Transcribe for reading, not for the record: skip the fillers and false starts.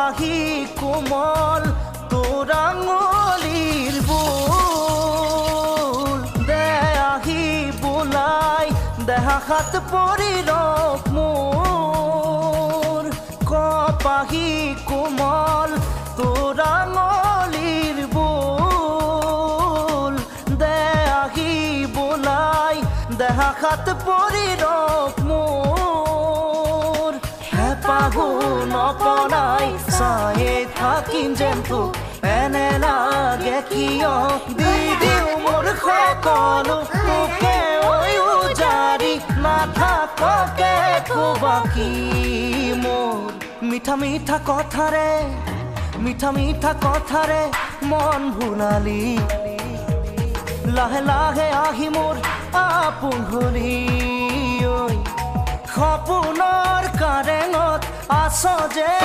কপাহী কোমল তোৰ আঙুলিৰ বোল দে আহি বোলাই দেহা হাত পৰি ৰখ মোৰ কপাহী কোমল তোৰ আঙুলিৰ বোল দে আহি বোলাই দেহা হাত পৰি ৰখ মোৰ হেঁপাহো নপলাই চায়ে থাকিম যেন তোক এনে লাগে কিয় দি দিওঁ মোৰ সকলো তোকে উজাৰি নাথাককে বাকী মোৰ মিঠা মিঠা কথাৰে মন ভুলালি লাহে লাহে আহি মোৰ আপোন হলি সপোনৰ কাৰেঙত আছ যে